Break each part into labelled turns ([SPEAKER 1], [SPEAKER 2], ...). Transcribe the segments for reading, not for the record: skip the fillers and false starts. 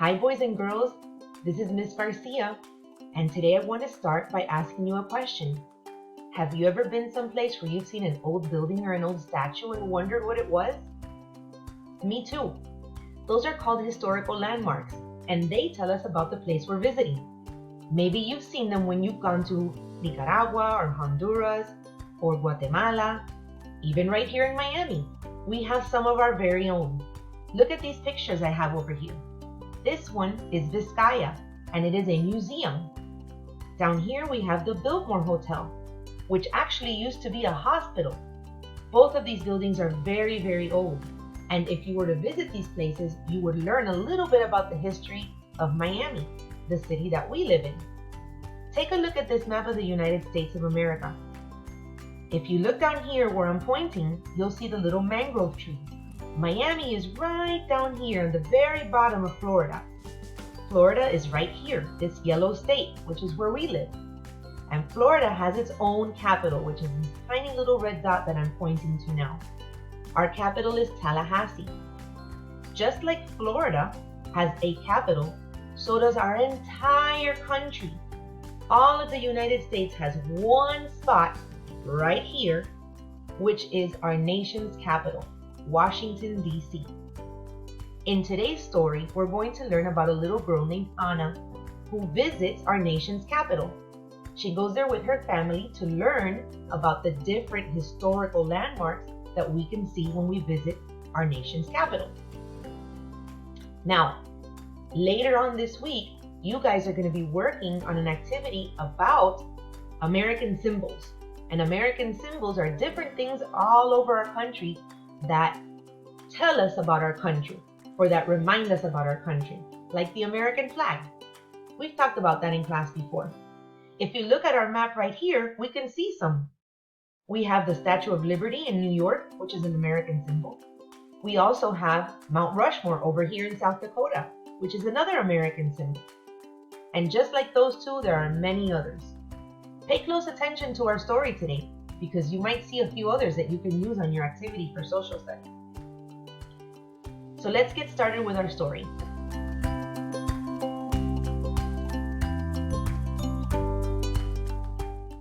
[SPEAKER 1] Hi boys and girls, this is Miss Garcia, and today I want to start by asking you a question. Have you ever been someplace where you've seen an old building or an old statue and wondered what it was? Me too. Those are called historical landmarks, and they tell us about the place we're visiting. Maybe you've seen them when you've gone to Nicaragua or Honduras or Guatemala. Even right here in Miami, we have some of our very own. Look at these pictures I have over here. This one is Vizcaya, and it is a museum. Down here we have the Biltmore Hotel, which actually used to be a hospital. Both of these buildings are very, very old, and if you were to visit these places, you would learn a little bit about the history of Miami, the city that we live in. Take a look at this map of the United States of America. If you look down here where I'm pointing, you'll see the little mangrove trees. Miami is right down here in the very bottom of Florida. Florida is right here, this yellow state, which is where we live. And Florida has its own capital, which is this tiny little red dot that I'm pointing to now. Our capital is Tallahassee. Just like Florida has a capital, so does our entire country. All of the United States has one spot right here, which is our nation's capital, Washington, D.C. In today's story, we're going to learn about a little girl named Anna who visits our nation's capital. She goes there with her family to learn about the different historical landmarks that we can see when we visit our nation's capital. Now, later on this week, you guys are going to be working on an activity about American symbols. And American symbols are different things all over our country that tell us about our country or that remind us about our country, like the American flag. We've talked about that in class before. If you look at our map right here, we can see some. We have the Statue of Liberty in New York, which is an American symbol. We also have Mount Rushmore over here in South Dakota, which is another American symbol. And just like those two, there are many others. Pay close attention to our story today, because you might see a few others that you can use on your activity for social studies. So let's get started with our story.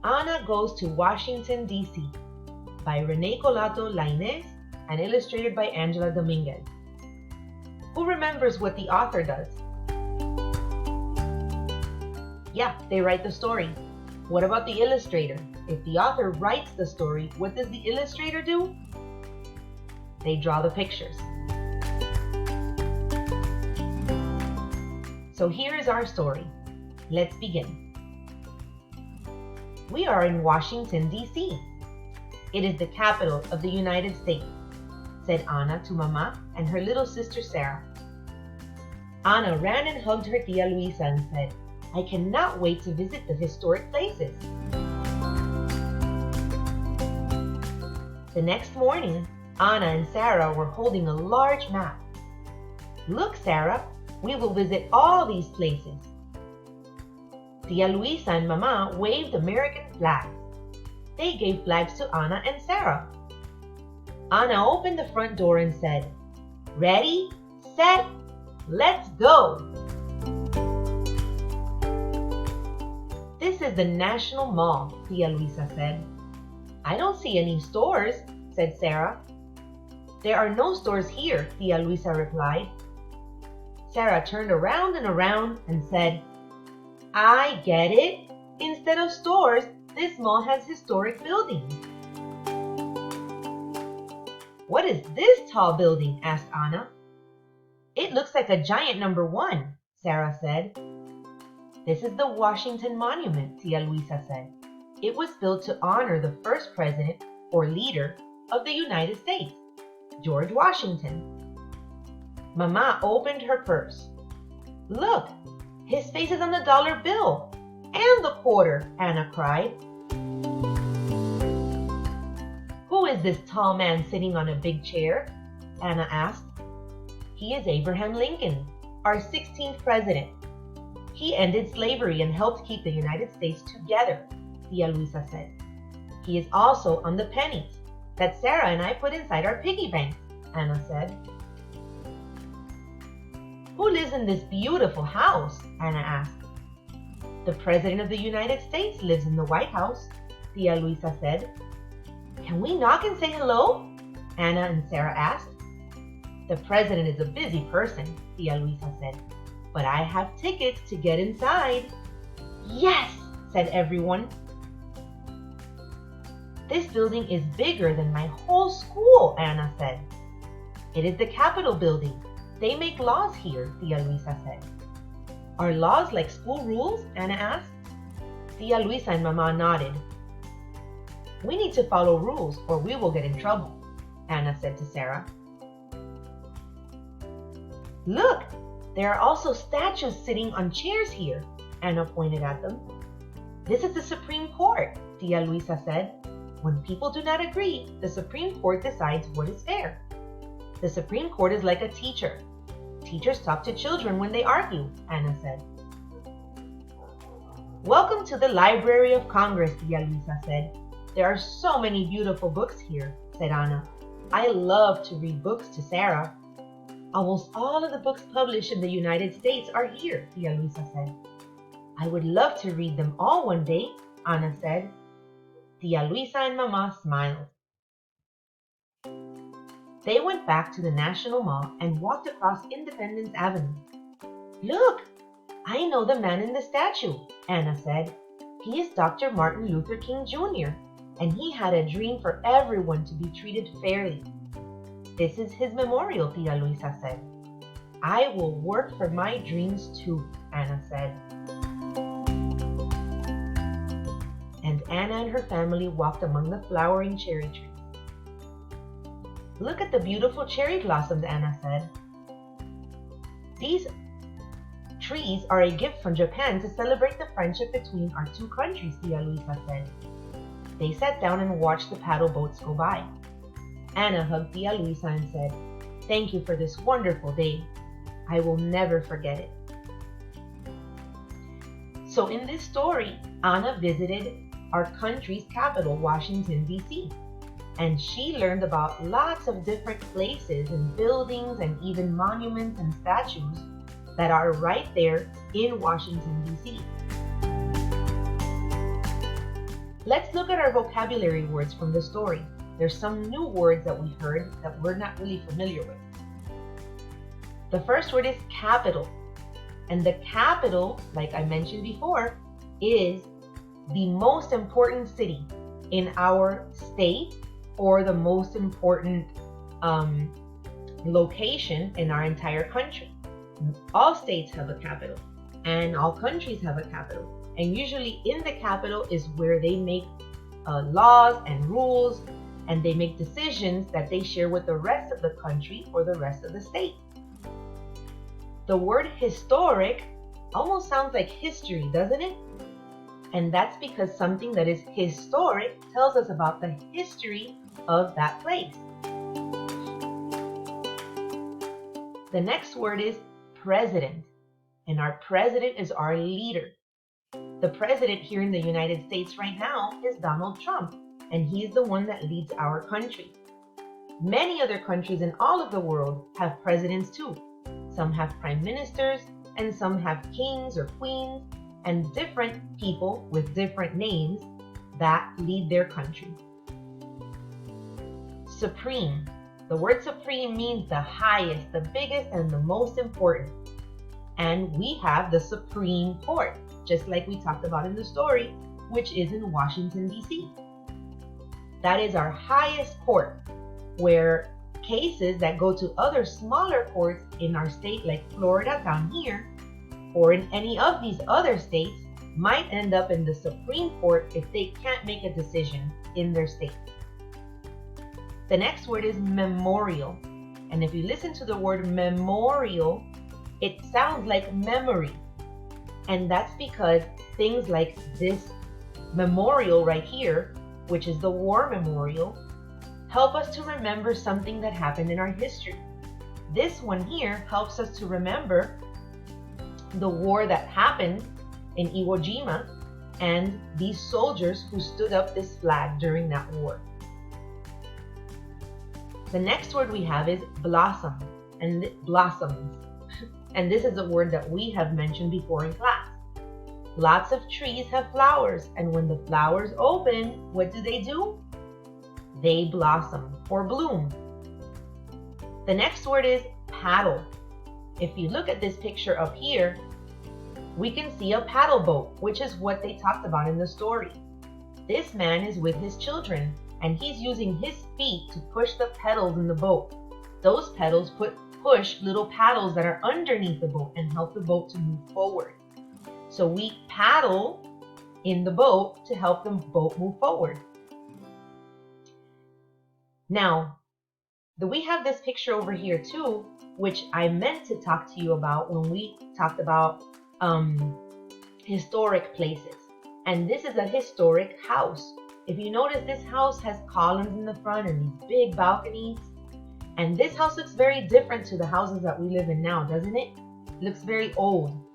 [SPEAKER 1] Anna Goes to Washington, D.C. by Renee Colato Lainez and illustrated by Angela Dominguez. Who remembers what the author does? Yeah, they write the story. What about the illustrator? If the author writes the story, what does the illustrator do? They draw the pictures. So here is our story. Let's begin. We are in Washington, D.C. It is the capital of the United States, said Anna to Mama and her little sister Sarah. Anna ran and hugged her tia Luisa and said, I cannot wait to visit the historic places. The next morning, Anna and Sarah were holding a large map. Look, Sarah, we will visit all these places. Tia Luisa and Mama waved American flags. They gave flags to Anna and Sarah. Anna opened the front door and said, Ready, set, let's go! This is the National Mall, Tia Luisa said. I don't see any stores, said Sarah. There are no stores here, Tia Luisa replied. Sarah turned around and said, I get it. Instead of stores, this mall has historic buildings. What is this tall building? Asked Anna. It looks like a giant number 1, Sarah said. This is the Washington Monument, Tia Luisa said. It was built to honor the first president or leader of the United States, George Washington. Mama opened her purse. Look, his face is on the dollar bill and the quarter, Anna cried. Who is this tall man sitting on a big chair? Anna asked. He is Abraham Lincoln, our 16th president. He ended slavery and helped keep the United States together, Tia Luisa said. He is also on the pennies that Sarah and I put inside our piggy bank, Anna said. Who lives in this beautiful house? Anna asked. The President of the United States lives in the White House, Tia Luisa said. Can we knock and say hello? Anna and Sarah asked. The President is a busy person, Tia Luisa said, but I have tickets to get inside. Yes, said everyone. This building is bigger than my whole school, Anna said. It is the Capitol building. They make laws here, Tia Luisa said. Are laws like school rules? Anna asked. Tia Luisa and Mama nodded. We need to follow rules or we will get in trouble, Anna said to Sarah. Look, there are also statues sitting on chairs here, Anna pointed at them. This is the Supreme Court, Tia Luisa said. When people do not agree, the Supreme Court decides what is fair. The Supreme Court is like a teacher. Teachers talk to children when they argue, Anna said. Welcome to the Library of Congress, Tia Luisa said. There are so many beautiful books here, said Anna. I love to read books to Sarah. Almost all of the books published in the United States are here, Tia Luisa said. I would love to read them all one day, Anna said. Tia Luisa and Mama smiled. They went back to the National Mall and walked across Independence Avenue. Look, I know the man in the statue, Anna said. He is Dr. Martin Luther King Jr., and he had a dream for everyone to be treated fairly. This is his memorial, Tia Luisa said. I will work for my dreams too, Anna said. And Anna and her family walked among the flowering cherry trees. Look at the beautiful cherry blossoms, Anna said. These trees are a gift from Japan to celebrate the friendship between our two countries, Tia Luisa said. They sat down and watched the paddle boats go by. Anna hugged Tia Luisa and said, Thank you for this wonderful day. I will never forget it. So in this story, Anna visited our country's capital, Washington, D.C., and she learned about lots of different places and buildings and even monuments and statues that are right there in Washington, D.C. Let's look at our vocabulary words from the story. There's some new words that we heard that we're not really familiar with. The first word is capital. And the capital, like I mentioned before, is the most important city in our state or the most important location in our entire country. All states have a capital and all countries have a capital. And usually in the capital is where they make laws and rules, and they make decisions that they share with the rest of the country or the rest of the state. The word historic almost sounds like history, doesn't it? And that's because something that is historic tells us about the history of that place. The next word is president, and our president is our leader. The president here in the United States right now is Donald Trump, and he's the one that leads our country. Many other countries in all of the world have presidents too. Some have prime ministers, and some have kings or queens, and different people with different names that lead their country. Supreme. The word supreme means the highest, the biggest, and the most important. And we have the Supreme Court, just like we talked about in the story, which is in Washington, D.C. That is our highest court, where cases that go to other smaller courts in our state, like Florida down here, or in any of these other states, might end up in the Supreme Court if they can't make a decision in their state. The next word is memorial. And if you listen to the word memorial, it sounds like memory. And that's because things like this memorial right here, which is the war memorial, help us to remember something that happened in our history. This one here helps us to remember the war that happened in Iwo Jima and these soldiers who stood up this flag during that war. The next word we have is blossom, and blossoms. And this is a word that we have mentioned before in class. Lots of trees have flowers, and when the flowers open, what do? They blossom or bloom. The next word is paddle. If you look at this picture up here, we can see a paddle boat, which is what they talked about in the story. This man is with his children, and he's using his feet to push the pedals in the boat. Those pedals push little paddles that are underneath the boat and help the boat to move forward. So we paddle in the boat to help the boat move forward. Now, we have this picture over here too, which I meant to talk to you about when we talked about historic places. And this is a historic house. If you notice, this house has columns in the front and these big balconies. And this house looks very different to the houses that we live in now, doesn't it? It looks very old.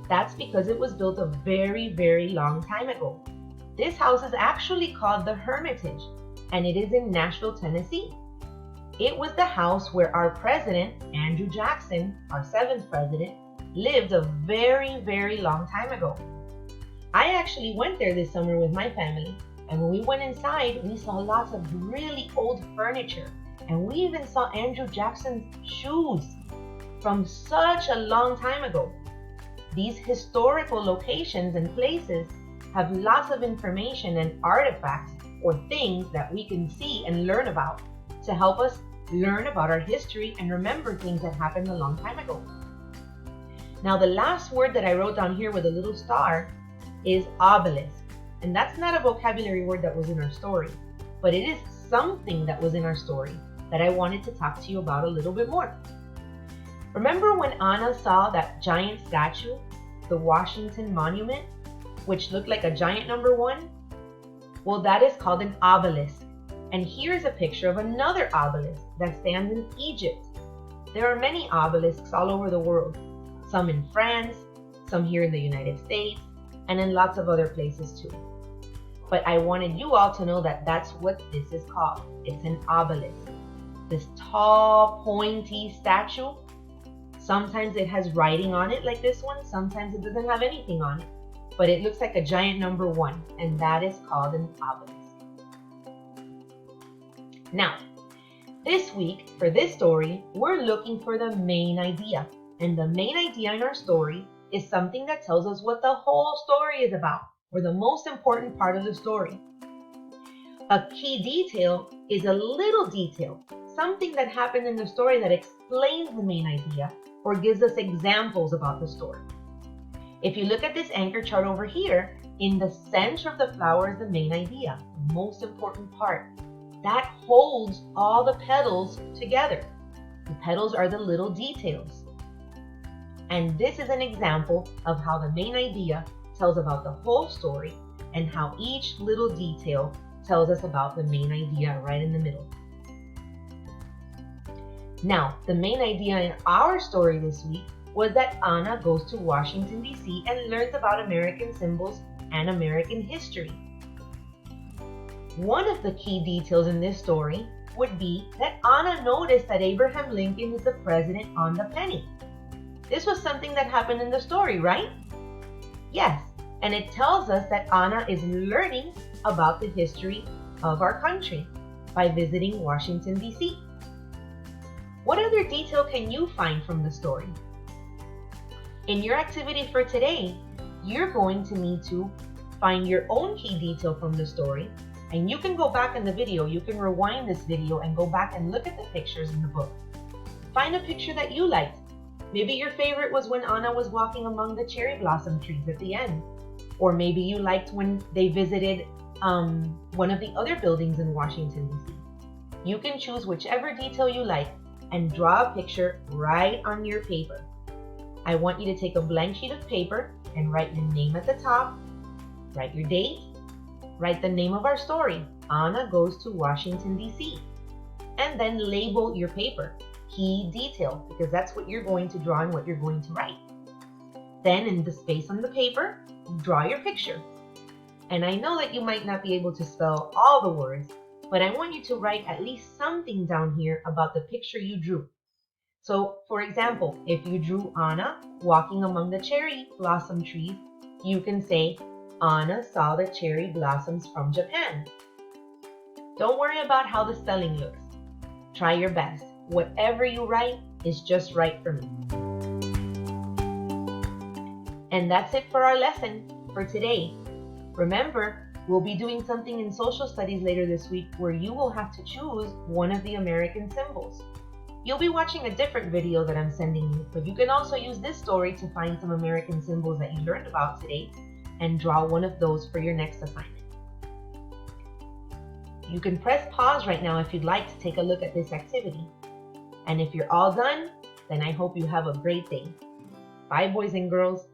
[SPEAKER 1] That's because it was built a very, very long time ago. This house is actually called the Hermitage, and it is in Nashville, Tennessee. It was the house where our president, Andrew Jackson, our 7th president, lived a very, very long time ago. I actually went there this summer with my family, and when we went inside, we saw lots of really old furniture, and we even saw Andrew Jackson's shoes from such a long time ago. These historical locations and places have lots of information and artifacts or things that we can see and learn about to help us learn about our history and remember things that happened a long time ago. Now, the last word that I wrote down here with a little star is obelisk. And that's not a vocabulary word that was in our story, but it is something that was in our story that I wanted to talk to you about a little bit more. Remember when Anna saw that giant statue, the Washington Monument, which looked like a giant number 1? Well, that is called an obelisk. And here's a picture of another obelisk that stands in Egypt. There are many obelisks all over the world, some in France, some here in the United States, and in lots of other places too. But I wanted you all to know that that's what this is called. It's an obelisk. This tall, pointy statue. Sometimes it has writing on it like this one. Sometimes it doesn't have anything on it. But it looks like a giant number 1, and that is called an obelisk. Now, this week, for this story, we're looking for the main idea. And the main idea in our story is something that tells us what the whole story is about, or the most important part of the story. A key detail is a little detail, something that happened in the story that explains the main idea or gives us examples about the story. If you look at this anchor chart over here, in the center of the flower is the main idea, the most important part. That holds all the petals together. The petals are the little details. And this is an example of how the main idea tells about the whole story and how each little detail tells us about the main idea right in the middle. Now, the main idea in our story this week was that Anna goes to Washington, D.C. and learns about American symbols and American history. One of the key details in this story would be that Anna noticed that Abraham Lincoln is the president on the penny. This was something that happened in the story, right? Yes, and it tells us that Anna is learning about the history of our country by visiting Washington, D.C. What other detail can you find from the story? In your activity for today, you're going to need to find your own key detail from the story, and you can go back in the video, you can rewind this video and go back and look at the pictures in the book. Find a picture that you liked. Maybe your favorite was when Anna was walking among the cherry blossom trees at the end. Or maybe you liked when they visited one of the other buildings in Washington, D.C. You can choose whichever detail you like and draw a picture right on your paper. I want you to take a blank sheet of paper and write your name at the top, write your date, write the name of our story, Anna Goes to Washington, D.C., and then label your paper, key detail, because that's what you're going to draw and what you're going to write. Then in the space on the paper, draw your picture. And I know that you might not be able to spell all the words, but I want you to write at least something down here about the picture you drew. So, for example, if you drew Anna walking among the cherry blossom trees, you can say, Anna saw the cherry blossoms from Japan. Don't worry about how the spelling looks. Try your best. Whatever you write is just right for me. And that's it for our lesson for today. Remember, we'll be doing something in social studies later this week where you will have to choose one of the American symbols. You'll be watching a different video that I'm sending you, but you can also use this story to find some American symbols that you learned about today and draw one of those for your next assignment. You can press pause right now if you'd like to take a look at this activity. And if you're all done, then I hope you have a great day. Bye, boys and girls.